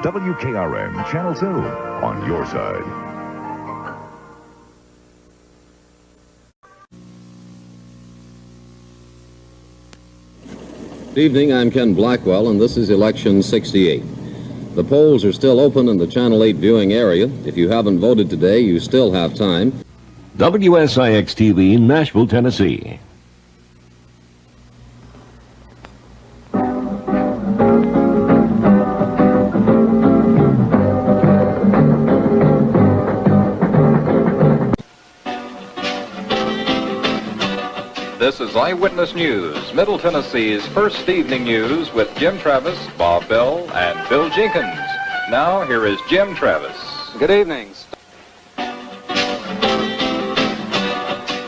WKRN Channel 2 on your side. Good evening, I'm Ken Blackwell, and this is Election 68. The polls are still open in the Channel 8 viewing area. If you haven't voted today, you still have time. WSIX-TV, Nashville, Tennessee. This is Eyewitness News, Middle Tennessee's first evening news with Jim Travis, Bob Bell, and Bill Jenkins. Now, here is Jim Travis. Good evening.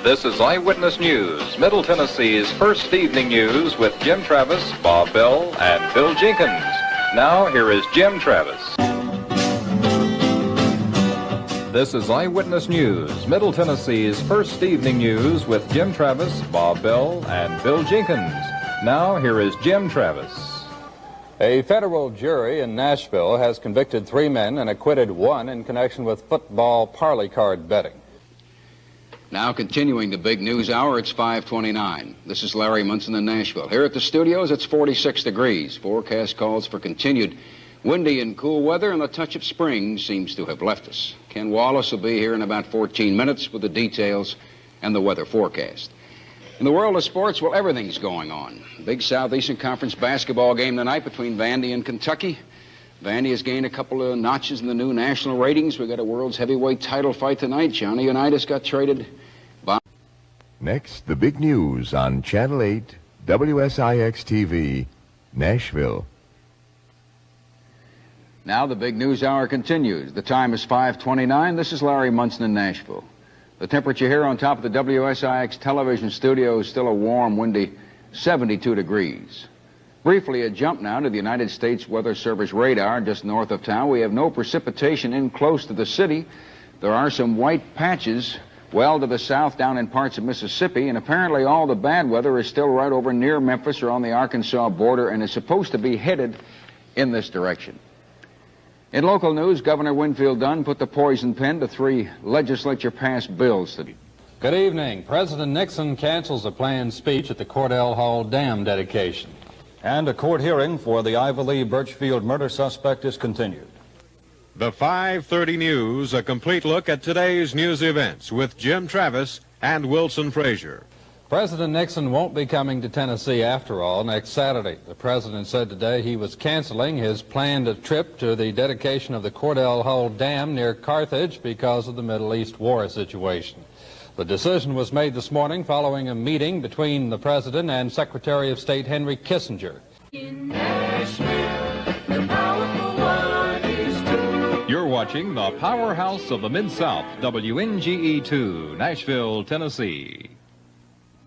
This is Eyewitness News, Middle Tennessee's first evening news with Jim Travis, Bob Bell, and Bill Jenkins. Now, here is Jim Travis. This is Eyewitness News, Middle Tennessee's first evening news with Jim Travis, Bob Bell, and Bill Jenkins. Now, here is Jim Travis. A federal jury in Nashville has convicted 3 men and acquitted 1 in connection with football parlay card betting. Now continuing the big news hour, it's 5:29. This is Larry Munson in Nashville. Here at the studios, it's 46 degrees. Forecast calls for continued windy and cool weather, and a touch of spring seems to have left us. Ken Wallace will be here in about 14 minutes with the details and the weather forecast. In the world of sports, well, everything's going on. Big Southeastern Conference basketball game tonight between Vandy and Kentucky. Vandy has gained a couple of notches in the new national ratings. We got a world's heavyweight title fight tonight. Johnny Unitas got traded. Next, the big news on Channel 8, WSIX-TV, Nashville. Now the big news hour continues. The time is 5:29. This is Larry Munson in Nashville. The temperature here on top of the WSIX television studio is still a warm, windy 72 degrees. Briefly, a jump now to the United States Weather Service radar just north of town. We have no precipitation in close to the city. There are some white patches well to the south down in parts of Mississippi, and apparently all the bad weather is still right over near Memphis or on the Arkansas border and is supposed to be headed in this direction. In local news, Governor Winfield Dunn put the poison pen to 3 legislature-passed bills today. Good evening. President Nixon cancels a planned speech at the Cordell Hall Dam dedication. And a court hearing for the Ivy Lee Birchfield murder suspect is continued. The 5:30 News, a complete look at today's news events with Jim Travis and Wilson Frazier. President Nixon won't be coming to Tennessee after all next Saturday. The president said today he was canceling his planned trip to the dedication of the Cordell Hall Dam near Carthage because of the Middle East war situation. The decision was made this morning following a meeting between the president and Secretary of State Henry Kissinger. In Nashville, the powerful one is true. You're watching the powerhouse of the Mid-South, WNGE2, Nashville, Tennessee.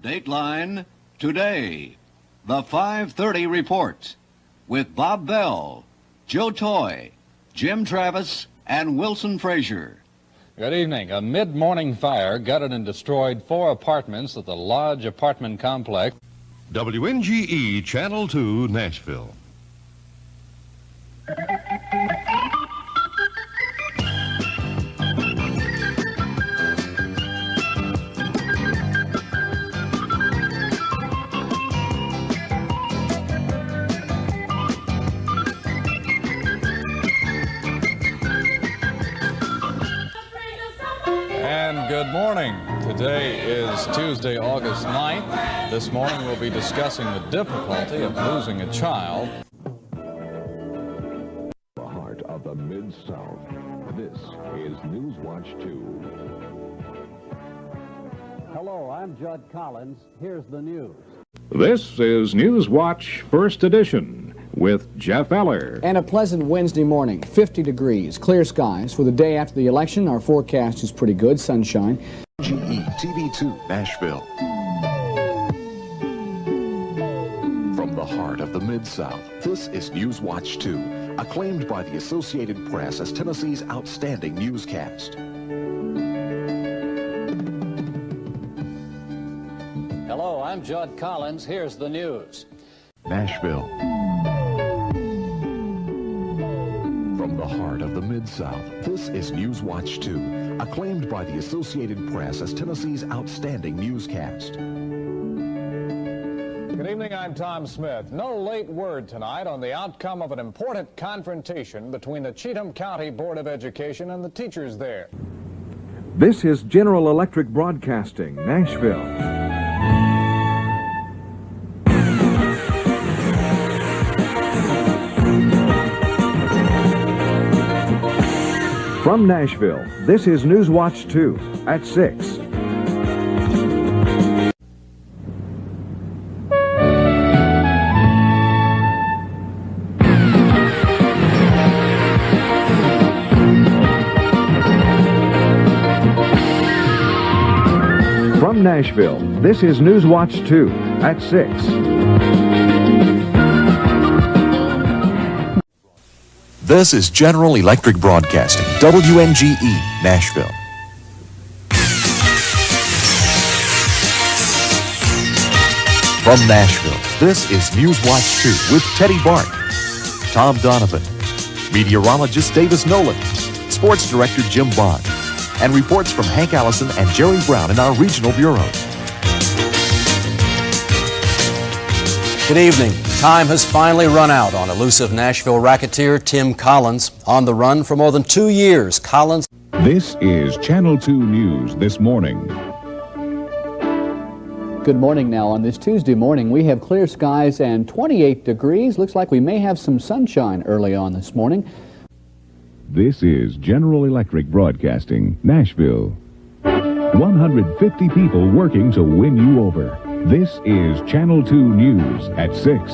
Dateline today, the 5:30 report with Bob Bell, Joe Toy, Jim Travis, and Wilson Frazier. Good evening. A mid-morning fire gutted and destroyed 4 apartments at the Lodge apartment complex. WNGE Channel 2, Nashville. And good morning. Today is Tuesday, August 9th. This morning we'll be discussing the difficulty of losing a child. The heart of the Mid-South. This is Newswatch 2. Hello, I'm Judd Collins. Here's the news. This is Newswatch First Edition with Jeff Eller. And a pleasant Wednesday morning, 50 degrees, clear skies. For the day after the election, our forecast is pretty good, sunshine. WNGE-TV2, Nashville. From the heart of the Mid-South, this is Newswatch 2, acclaimed by the Associated Press as Tennessee's outstanding newscast. Hello, I'm Judd Collins. Here's the news. Nashville. From the heart of the Mid-South, this is Newswatch 2, acclaimed by the Associated Press as Tennessee's outstanding newscast. Good evening, I'm Tom Smith. No late word tonight on the outcome of an important confrontation between the Cheatham County Board of Education and the teachers there. This is General Electric Broadcasting, Nashville. From Nashville, this is Newswatch 2 at 6. From Nashville, this is Newswatch 2 at 6. This is General Electric Broadcasting, WNGE, Nashville. From Nashville, this is Newswatch 2 with Teddy Bart, Tom Donovan, meteorologist Davis Nolan, sports director Jim Bond, and reports from Hank Allison and Jerry Brown in our regional bureaus. Good evening. Time has finally run out on elusive Nashville racketeer Tim Collins. On the run for more than 2 years, Collins... This is Channel 2 News this morning. Good morning now. On this Tuesday morning, we have clear skies and 28 degrees. Looks like we may have some sunshine early on this morning. This is General Electric Broadcasting, Nashville. 150 people working to win you over. This is Channel 2 News at 6.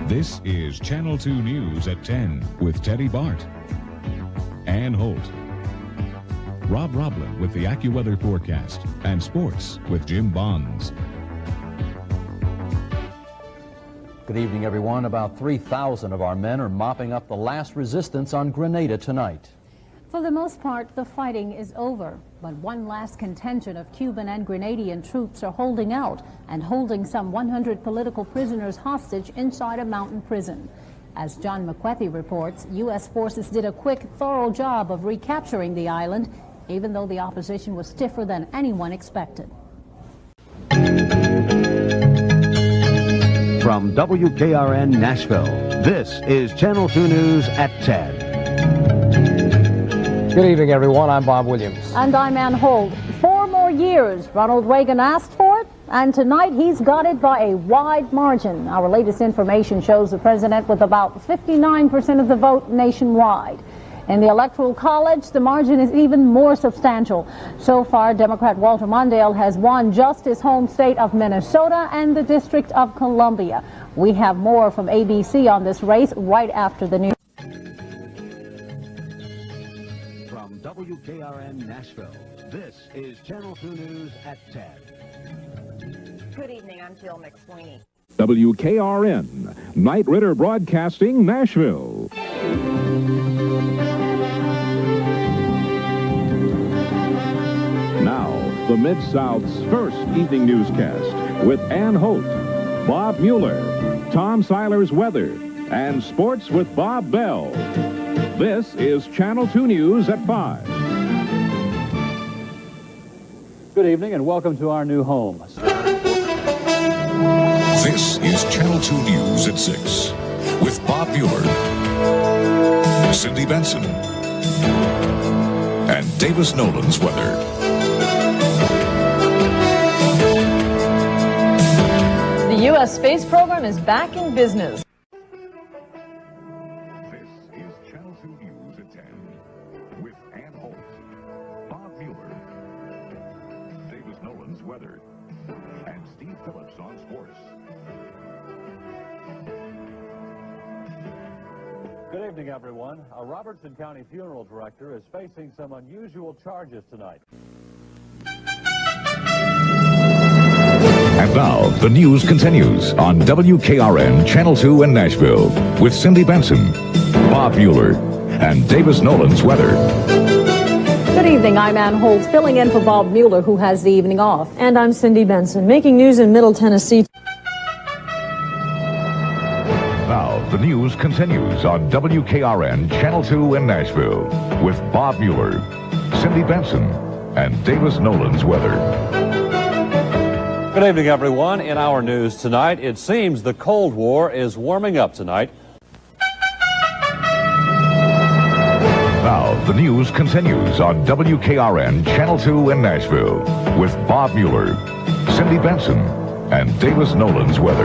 This is Channel 2 News at 10 with Teddy Bart. Ann Holt. Rob Roblin with the AccuWeather forecast. And sports with Jim Bonds. Good evening, everyone. About 3,000 of our men are mopping up the last resistance on Grenada tonight. For the most part, the fighting is over, but one last contingent of Cuban and Grenadian troops are holding out and holding some 100 political prisoners hostage inside a mountain prison. As John McWethy reports, U.S. forces did a quick, thorough job of recapturing the island, even though the opposition was stiffer than anyone expected. From WKRN Nashville, this is Channel 2 News at 10. Good evening, everyone. I'm Bob Williams. And I'm Ann Holt. 4 more years. Ronald Reagan asked for it, and tonight he's got it by a wide margin. Our latest information shows the president with about 59% of the vote nationwide. In the Electoral College, the margin is even more substantial. So far, Democrat Walter Mondale has won just his home state of Minnesota and the District of Columbia. We have more from ABC on this race right after the news. From WKRN Nashville, this is Channel 2 News at 10. Good evening, I'm Jill McSweeney. WKRN, Night Ritter Broadcasting, Nashville. Now, the Mid-South's first evening newscast with Ann Holt, Bob Mueller, Tom Seiler's weather, and sports with Bob Bell. This is Channel 2 News at 5. Good evening and welcome to our new home. This is Channel 2 News at 6 with Bob Mueller, Cindy Benson, and Davis Nolan's weather. The U.S. space program is back in business. This is Channel 2 News at 10 with Ann Holt, Bob Mueller, Davis Nolan's weather, and Steve Phillips on sports. Good evening, everyone. A Robertson County funeral director is facing some unusual charges tonight. And now, the news continues on WKRN Channel 2 in Nashville with Cindy Benson, Bob Mueller, and Davis Nolan's weather. Good evening. I'm Ann Holt, filling in for Bob Mueller, who has the evening off. And I'm Cindy Benson, making news in Middle Tennessee. Now, the news continues on WKRN Channel 2 in Nashville with Bob Mueller, Cindy Benson, and Davis Nolan's weather. Good evening, everyone. In our news tonight, it seems the Cold War is warming up tonight. Now, the news continues on WKRN Channel 2 in Nashville with Bob Mueller, Cindy Benson, and Davis Nolan's weather.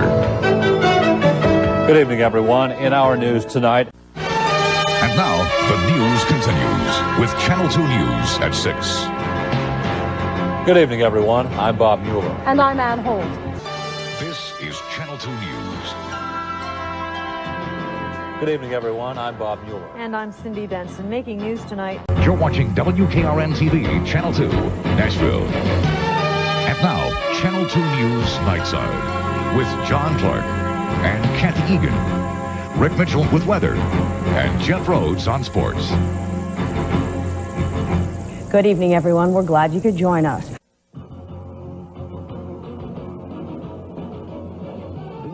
Good evening, everyone. In our news tonight. And now, the news continues with Channel 2 News at 6. Good evening, everyone. I'm Bob Mueller. And I'm Ann Holt. This is Channel 2 News. Good evening, everyone. I'm Bob Mueller. And I'm Cindy Benson, making news tonight. You're watching WKRN-TV Channel 2, Nashville. And now, Channel 2 News Nightside with John Clark and Kathy Egan. Rick Mitchell with weather and Jeff Rhodes on sports. Good evening, everyone. We're glad you could join us. This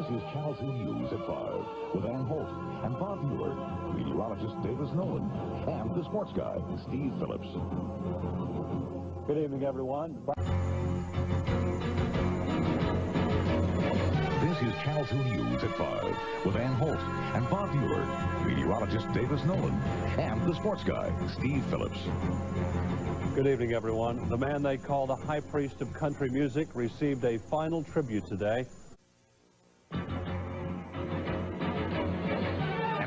is Channel 2 News at 5 with Ann Holt and Bob Mueller, meteorologist Davis Nolan, and the sports guy, Steve Phillips. Good evening, everyone. This is Channel 2 News at 5 with Ann Holt and Bob Mueller, meteorologist Davis Nolan, and the sports guy, Steve Phillips. Good evening, everyone. The man they call the high priest of country music received a final tribute today. And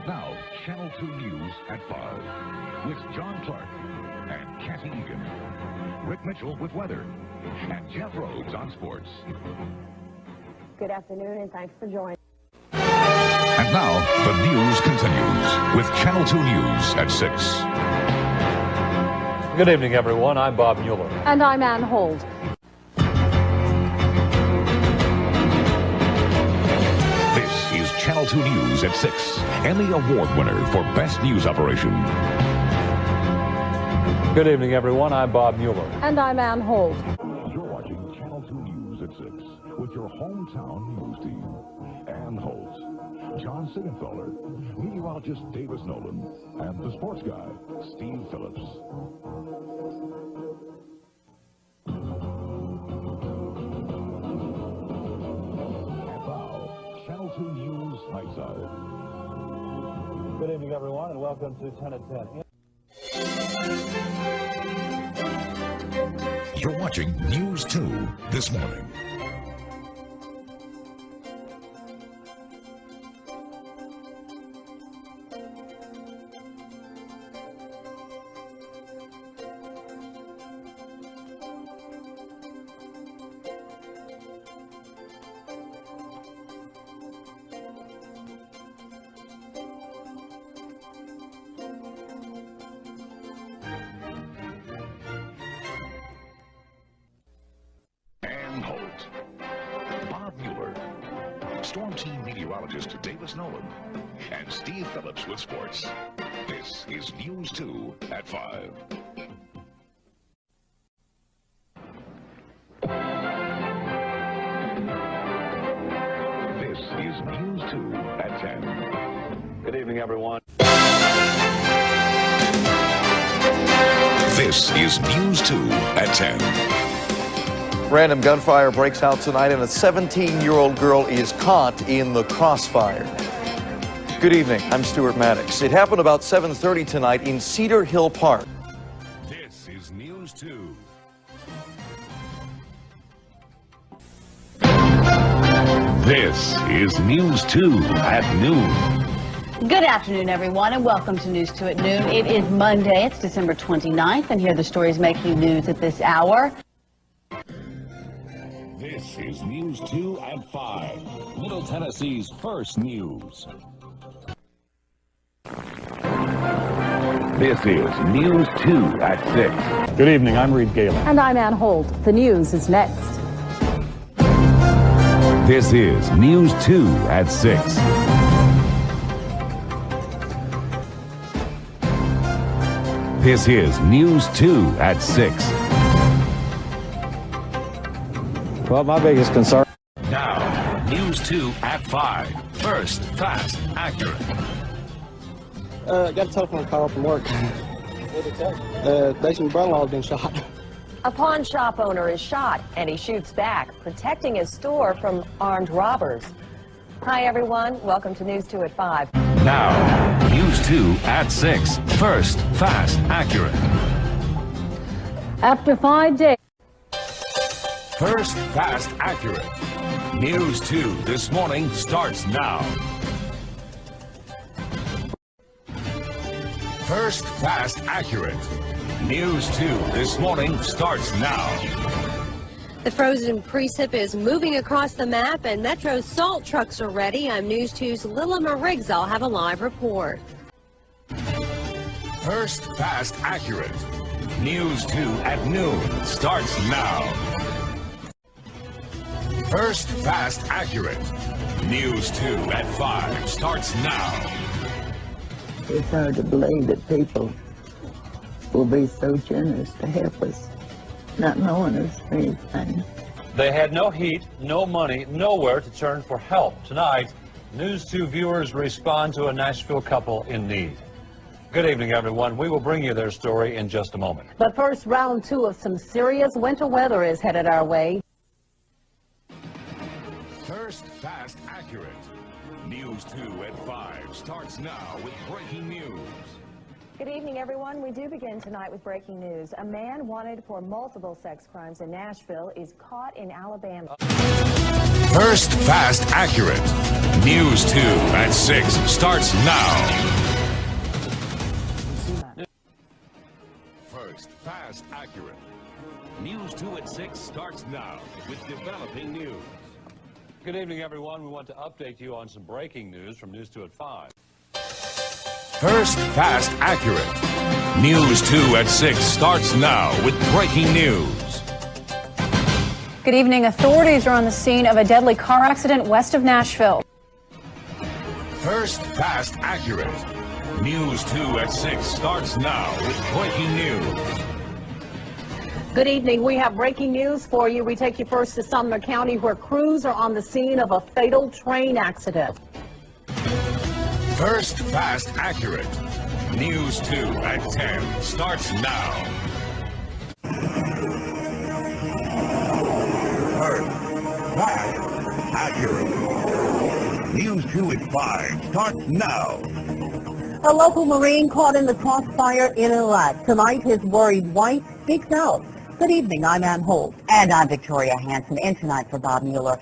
now, Channel 2 News at 5 with John Clark and Kathy Egan. Rick Mitchell with weather and Jeff Rhodes on sports. Good afternoon, and thanks for joining. And now, the news continues with Channel 2 News at 6. Good evening, everyone. I'm Bob Mueller. And I'm Ann Holt. This is Channel 2 News at 6, Emmy Award winner for Best News Operation. Good evening, everyone. I'm Bob Mueller. And I'm Ann Holt. You're watching Channel 2 News at 6 with your hometown news team. Ann Holt, John Siegenthaler, meteorologist Davis Nolan, and the sports guy, Steve Phillips. And now, Channel 2 News Nightside. Good evening, everyone, and welcome to 10 at 10. You're watching News 2 this morning. Ann Holt, Bob Mueller, Storm Team meteorologist Davis Nolan, and Steve Phillips with sports. This is News 2 at 5. This is News 2 at 10. Good evening, everyone. This is News 2 at 10. Random gunfire breaks out tonight, and a 17-year-old girl is caught in the crossfire. Good evening. I'm Stuart Maddox. It happened about 7:30 tonight in Cedar Hill Park. This is News 2. This is News 2 at noon. Good afternoon, everyone, and welcome to News 2 at noon. It is Monday. It's December 29th, and here are the stories making news at this hour. This is News 2 at 5. Middle Tennessee's first news. This is News 2 at 6. Good evening. I'm Reed Galen. And I'm Ann Holt. The news is next. This is News 2 at 6. This is News 2 at 6. Well, my biggest concern. Now, News 2 at 5. First, fast, accurate. Got a telephone call from work. What did it say? They say my brother-in-law's been shot. A pawn shop owner is shot, and he shoots back, protecting his store from armed robbers. Hi, everyone. Welcome to News 2 at 5. Now, News 2 at 6. First, fast, accurate. After 5 days. First, fast, accurate. News 2 this morning starts now. First, fast, accurate. News 2 this morning starts now. The frozen precip is moving across the map, and Metro's salt trucks are ready. I'm News 2's Lilima Riggs. I'll have a live report. First, fast, accurate. News 2 at noon starts now. First, fast, accurate. News 2 at 5 starts now. It's hard to believe that people will be so generous to help us, not knowing us for anything. They had no heat, no money, nowhere to turn for help. Tonight, News 2 viewers respond to a Nashville couple in need. Good evening, everyone. We will bring you their story in just a moment. But first, round 2 of some serious winter weather is headed our way. First, fast, accurate. News 2 at 5 starts now with breaking news. Good evening, everyone. We do begin tonight with breaking news. A man wanted for multiple sex crimes in Nashville is caught in Alabama. First, fast, accurate. News 2 at 6 starts now. First, fast, accurate. News 2 at 6 starts now with developing news. Good evening, everyone. We want to update you on some breaking news from News 2 at 5. First, fast, accurate. News 2 at 6 starts now with breaking news. Good evening. Authorities are on the scene of a deadly car accident west of Nashville. First, fast, accurate. News 2 at 6 starts now with breaking news. Good evening. We have breaking news for you. We take you first to Sumner County, where crews are on the scene of a fatal train accident. First, fast, accurate. News 2 at 10 starts now. First, fast, accurate. News 2 at 5 starts now. A local Marine caught in the crossfire in Iraq. Tonight, his worried wife speaks out. Good evening, I'm Ann Holt. And I'm Victoria Hansen, in tonight for Bob Mueller.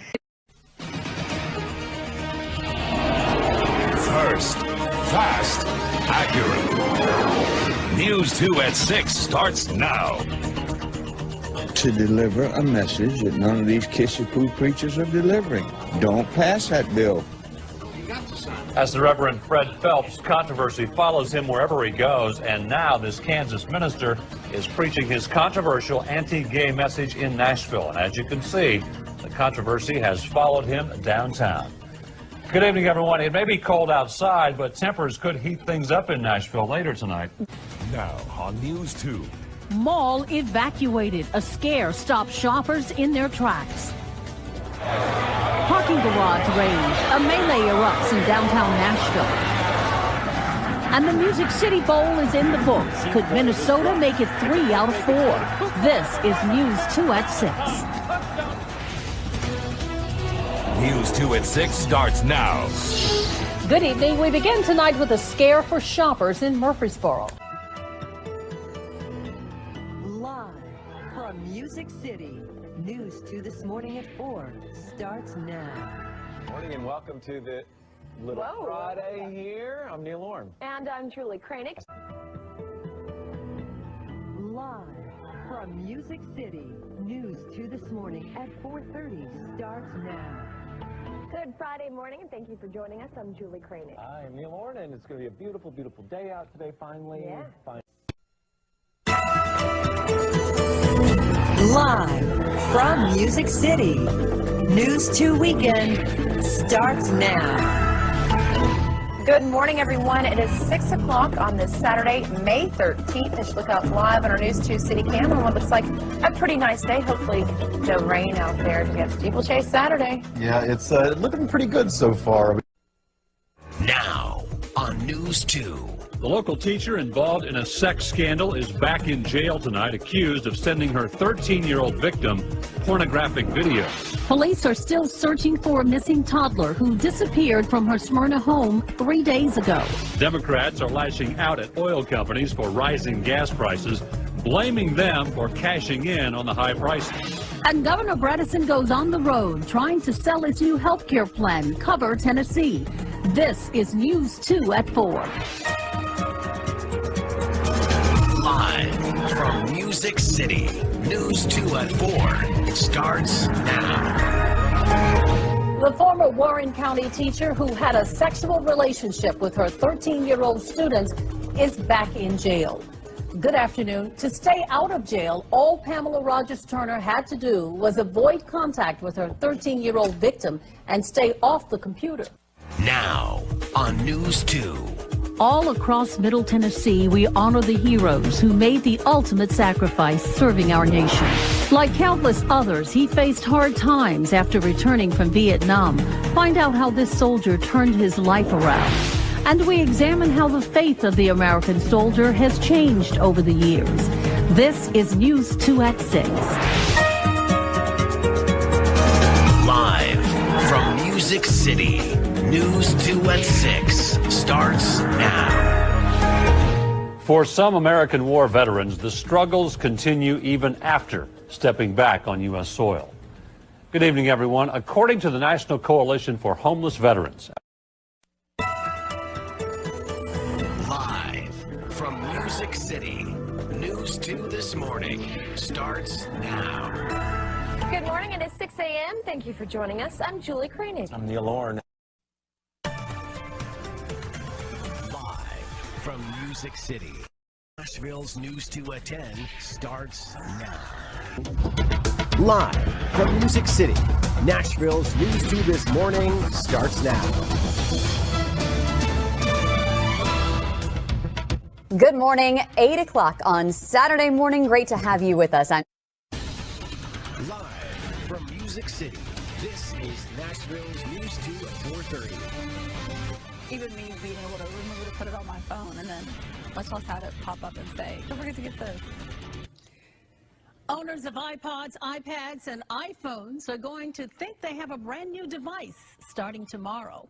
First, fast, accurate. News 2 at 6 starts now. To deliver a message that none of these kissy-poo preachers are delivering. Don't pass that bill. As the Reverend Fred Phelps, controversy follows him wherever he goes, and now this Kansas minister is preaching his controversial anti-gay message in Nashville. And as you can see, the controversy has followed him downtown. Good evening, everyone. It may be cold outside, but tempers could heat things up in Nashville later tonight. Now on News 2. Mall evacuated. A scare stopped shoppers in their tracks. Parking garage raised. A melee erupts in downtown Nashville. And the Music City Bowl is in the books. Could Minnesota make it 3 out of 4? This is News 2 at 6. News 2 at 6 starts now. Good evening. We begin tonight with a scare for shoppers in Murfreesboro. Live from Music City, News 2 this morning at 4 starts now. Morning and welcome to the Little Friday here. I'm Neil Orm. And I'm Julie Kranick. Live from Music City, News 2 this morning at 4:30 starts now. Good Friday morning, and thank you for joining us. I'm Julie Kranick. Hi, I'm Neil Orm, and it's going to be a beautiful, beautiful day out today, finally. Yeah. Live from Music City, News 2 Weekend starts now. Good morning, everyone. It is 6 o'clock on this Saturday, May 13th. Let's look out live on our News 2 City Cam on what looks like a pretty nice day. Hopefully, no rain out there to get steeplechase Saturday. Yeah, it's looking pretty good so far. Now on News 2. The local teacher involved in a sex scandal is back in jail tonight, accused of sending her 13-year-old victim pornographic videos. Police are still searching for a missing toddler who disappeared from her Smyrna home 3 days ago. Democrats are lashing out at oil companies for rising gas prices, blaming them for cashing in on the high prices. And Governor Bredesen goes on the road trying to sell his new health care plan, Cover Tennessee. This is News 2 at 4. Live from Music City, News 2 at 4 starts now. The former Warren County teacher who had a sexual relationship with her 13-year-old student is back in jail. Good afternoon. To stay out of jail, all Pamela Rogers Turner had to do was avoid contact with her 13-year-old victim and stay off the computer. Now on News 2. All across Middle Tennessee, we honor the heroes who made the ultimate sacrifice serving our nation. Like countless others, he faced hard times after returning from Vietnam. Find out how this soldier turned his life around. And we examine how the faith of the American soldier has changed over the years. This is News 2 at 6. Live from Music City, News 2 at 6 starts now. For some American war veterans, the struggles continue even after stepping back on U.S. soil. Good evening, everyone. According to the National Coalition for Homeless Veterans, Live from Music City, News 2 this morning starts now. Good morning. It is 6 a.m. Thank you for joining us. I'm Julie Koenig. I'm Neil Orn. From Music City, Nashville's News 2 at 10 starts now. Live from Music City, Nashville's News 2 this morning starts now. Good morning, 8 o'clock on Saturday morning. Great to have you with us. Live from Music City, this is Nashville's News 2 at 4:30. Even me being able to remember to put it on my phone and then much less have it pop up and say, don't forget to get this. Owners of iPods, iPads, and iPhones are going to think they have a brand new device starting tomorrow.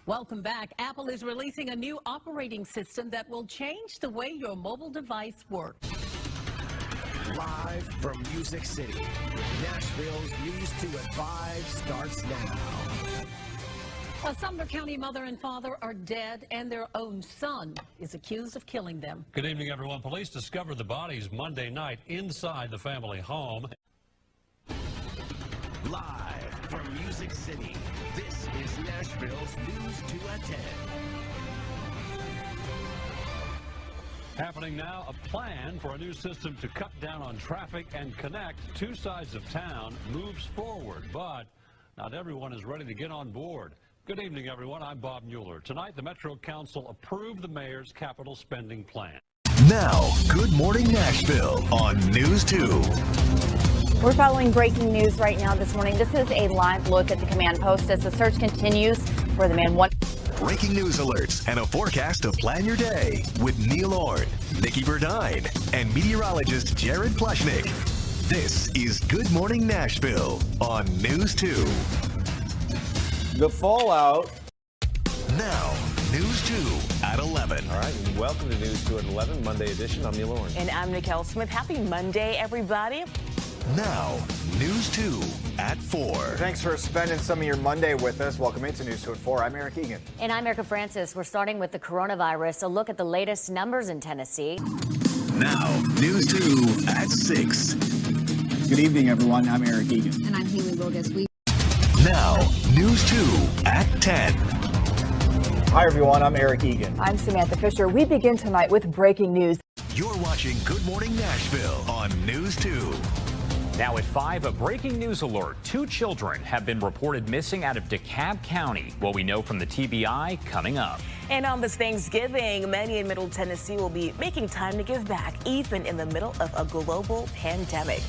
Welcome back. Apple is releasing a new operating system that will change the way your mobile device works. Live from Music City, Nashville's News 2 at 5 starts now. A Sumner County mother and father are dead, and their own son is accused of killing them. Good evening, everyone. Police discovered the bodies Monday night inside the family home. Live from Music City, this is Nashville's News 2 at 10. Happening now, a plan for a new system to cut down on traffic and connect two sides of town moves forward, but not everyone is ready to get on board. Good evening, everyone. I'm Bob Mueller. Tonight, the Metro Council approved the mayor's capital spending plan. Now, Good Morning Nashville on News 2. We're following breaking news right now this morning. This is a live look at the command post as the search continues for the man. Breaking news alerts and a forecast to plan your day with Neil Orn, Nikki Burdine, and meteorologist Jared Plushnick. This is Good Morning Nashville on News 2. The fallout. Now, News 2 at 11. All right, welcome to News 2 at 11, Monday edition. I'm Neil Orn. And I'm Nicole Smith. Happy Monday, everybody. Now, News 2 at 4. Thanks for spending some of your Monday with us. Welcome into News 2 at 4. I'm Eric Egan. And I'm Erica Francis. We're starting with the coronavirus. A look at the latest numbers in Tennessee. Now, News 2 at 6. Good evening, everyone. I'm Eric Egan. And I'm Haley Wilgus. Now, News 2 at 10. Hi, everyone. I'm Eric Egan. I'm Samantha Fisher. We begin tonight with breaking news. You're watching Good Morning Nashville on News 2. Now at 5, a breaking news alert. 2 children have been reported missing out of DeKalb County. What we know from the TBI coming up. And on this Thanksgiving, many in Middle Tennessee will be making time to give back, even in the middle of a global pandemic.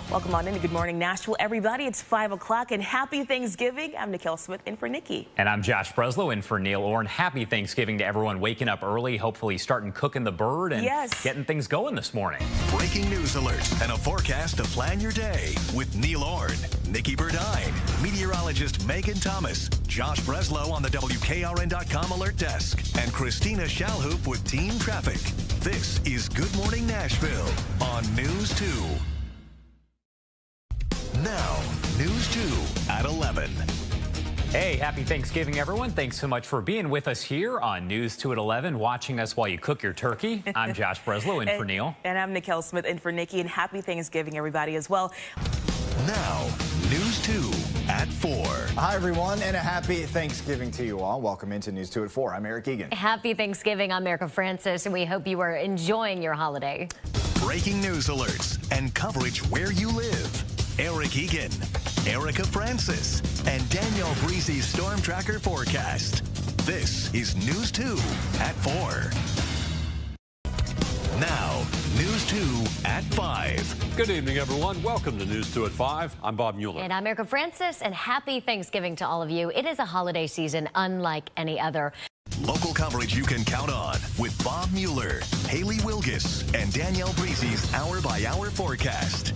Welcome on into Good Morning Nashville, everybody. It's 5 o'clock and happy Thanksgiving. I'm Nicole Smith in for Nikki. And I'm Josh Breslow in for Neil Orn. Happy Thanksgiving to everyone waking up early, hopefully starting cooking the bird and getting things going this morning. Breaking news alerts and a forecast to plan your day with Neil Orn, Nikki Burdine, meteorologist Megan Thomas, Josh Breslow on the WKRN.com alert desk, and Christina Shalhoop with Team Traffic. This is Good Morning Nashville on News 2. Now, News 2 at 11. Hey, happy Thanksgiving, everyone. Thanks so much for being with us here on News 2 at 11, watching us while you cook your turkey. I'm Josh Breslow in for Neil. And I'm Nicole Smith in for Nikki, and happy Thanksgiving, everybody, as well. Now, News 2 at 4. Hi, everyone, and a happy Thanksgiving to you all. Welcome into News 2 at 4. I'm Eric Egan. Happy Thanksgiving. I'm Erica Francis, and we hope you are enjoying your holiday. Breaking news alerts and coverage where you live. Eric Egan, Erica Francis, and Danielle Breezy's Storm Tracker forecast. This is News 2 at 4. Now, News 2 at 5. Good evening, everyone. Welcome to News 2 at 5. I'm Bob Mueller. And I'm Erica Francis, and happy Thanksgiving to all of you. It is a holiday season unlike any other. Local coverage you can count on with Bob Mueller, Haley Wilgis, and Danielle Breezy's hour-by-hour forecast.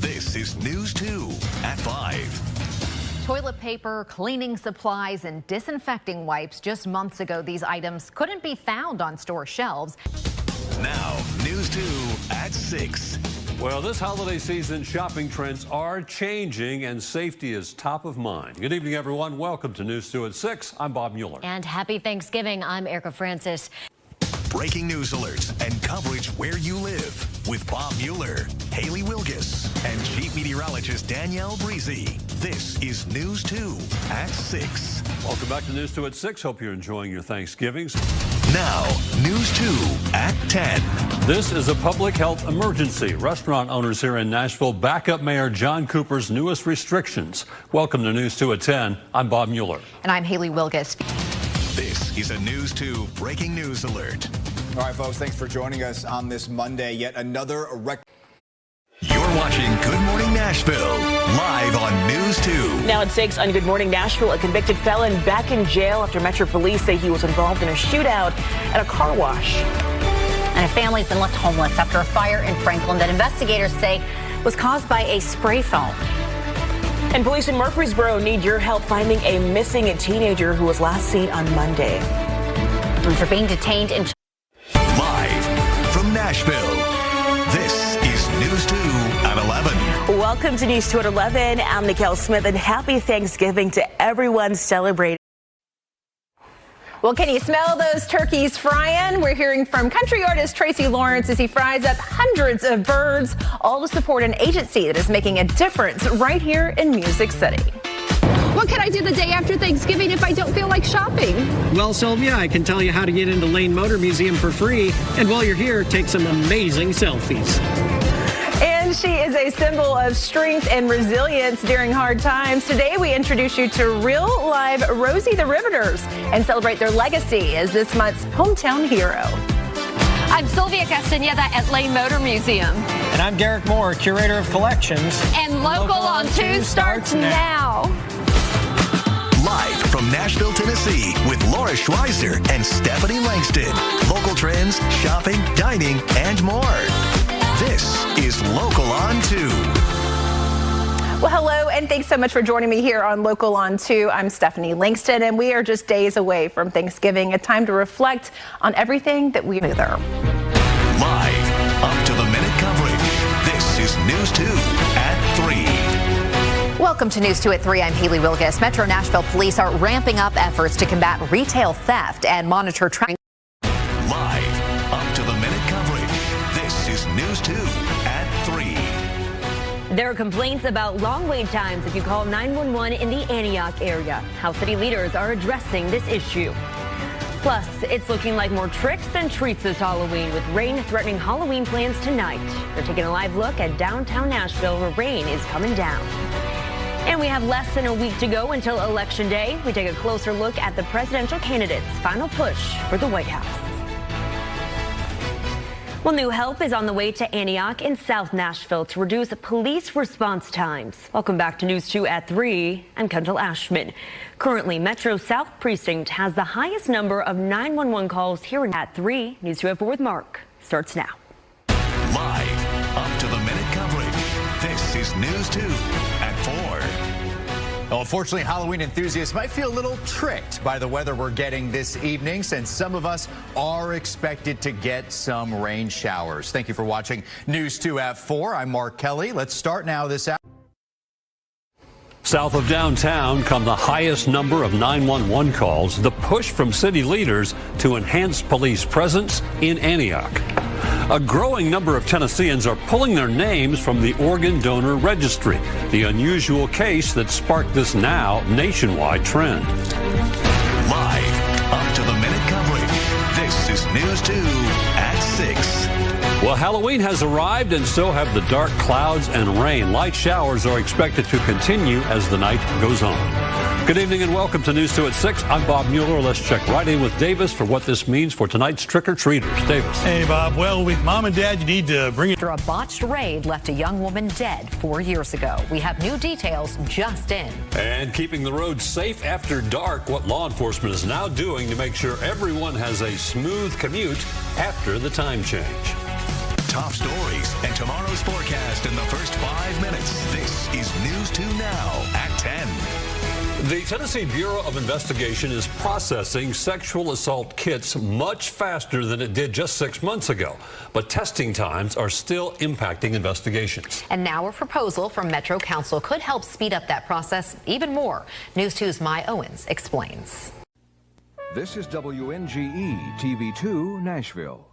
This is News 2 at 5. Toilet paper, cleaning supplies, and disinfecting wipes. Just months ago, these items couldn't be found on store shelves. Now, News 2 at 6. Well, this holiday season, shopping trends are changing, and safety is top of mind. Good evening, everyone. Welcome to News 2 at 6. I'm Bob Mueller. And happy Thanksgiving. I'm Erica Francis. Breaking news alerts and coverage where you live with Bob Mueller, Haley Wilgis, and Chief Meteorologist Danielle Breezy. This is News 2 at 6. Welcome back to News 2 at 6. Hope you're enjoying your Thanksgivings. Now, News 2 at 10. This is a public health emergency. Restaurant owners here in Nashville back up Mayor John Cooper's newest restrictions. Welcome to News 2 at 10. I'm Bob Mueller. And I'm Haley Wilgis. This is a News 2 breaking news alert. All right, folks, thanks for joining us on this Monday. Yet another record. You're watching Good Morning Nashville, live on News 2. Now at 6 on Good Morning Nashville, a convicted felon back in jail after Metro Police say he was involved in a shootout at a car wash. And a family's been left homeless after a fire in Franklin that investigators say was caused by a spray foam. And police in Murfreesboro need your help finding a missing teenager who was last seen on Monday. After being detained in... Live from Nashville, this is News 2 at 11. Welcome to News 2 at 11. I'm Nicole Smith, and happy Thanksgiving to everyone celebrating. Well, can you smell those turkeys frying? We're hearing from country artist Tracy Lawrence as he fries up hundreds of birds, all to support an agency that is making a difference right here in Music City. What can I do the day after Thanksgiving if I don't feel like shopping? Well, Sylvia, I can tell you how to get into Lane Motor Museum for free. And while you're here, take some amazing selfies. And she is a symbol of strength and resilience during hard times. Today, we introduce you to real live Rosie the Riveters and celebrate their legacy as this month's hometown hero. I'm Sylvia Castaneda at Lane Motor Museum. And I'm Derek Moore, curator of collections. And Local on 2 starts now. Live from Nashville, Tennessee, with Laura Schweizer and Stephanie Langston. Local trends, shopping, dining, and more. This is Local on 2. Well, hello, and thanks so much for joining me here on Local on 2. I'm Stephanie Langston, and we are just days away from Thanksgiving, a time to reflect on everything that we do there. Live, up-to-the-minute coverage. This is News 2 at 3. Welcome to News 2 at 3. I'm Haley Wilgis. Metro Nashville police are ramping up efforts to combat retail theft and monitor traffic. Live, up-to-the-minute coverage. This is News 2 at 3. There are complaints about long wait times if you call 911 in the Antioch area. How city leaders are addressing this issue. Plus, it's looking like more tricks than treats this Halloween, with rain threatening Halloween plans tonight. We're taking a live look at downtown Nashville, where rain is coming down. And we have less than a week to go until Election Day. We take a closer look at the presidential candidates' final push for the White House. Well, new help is on the way to Antioch in South Nashville to reduce police response times. Welcome back to News 2 at 3. I'm Kendall Ashman. Currently, Metro South Precinct has the highest number of 911 calls here at 3. News 2 at 4 with Mark starts now. Live, up-to-the-minute coverage. This is News 2 at 4. Well, unfortunately, Halloween enthusiasts might feel a little tricked by the weather we're getting this evening, since some of us are expected to get some rain showers. Thank you for watching News 2 at 4. I'm Mark Kelly. Let's start now this hour. South of downtown come the highest number of 911 calls, the push from city leaders to enhance police presence in Antioch. A growing number of Tennesseans are pulling their names from the organ donor registry, the unusual case that sparked this now nationwide trend. Live, up-to-the-minute coverage. This is News 2 at 6. Well, Halloween has arrived, and so have the dark clouds and rain. Light showers are expected to continue as the night goes on. Good evening and welcome to News 2 at 6. I'm Bob Mueller. Let's check right in with Davis for what this means for tonight's trick-or-treaters. Davis. Hey, Bob. Well, with Mom and Dad, you need to bring it. After a botched raid left a young woman dead 4 years ago. We have new details just in. And keeping the roads safe after dark, what law enforcement is now doing to make sure everyone has a smooth commute after the time change. Top stories and tomorrow's forecast in the first 5 minutes. This is News 2 now at 10. The Tennessee Bureau of Investigation is processing sexual assault kits much faster than it did just 6 months ago. But testing times are still impacting investigations. And now a proposal from Metro Council could help speed up that process even more. News 2's Mai Owens explains. This is WNGE TV 2 Nashville.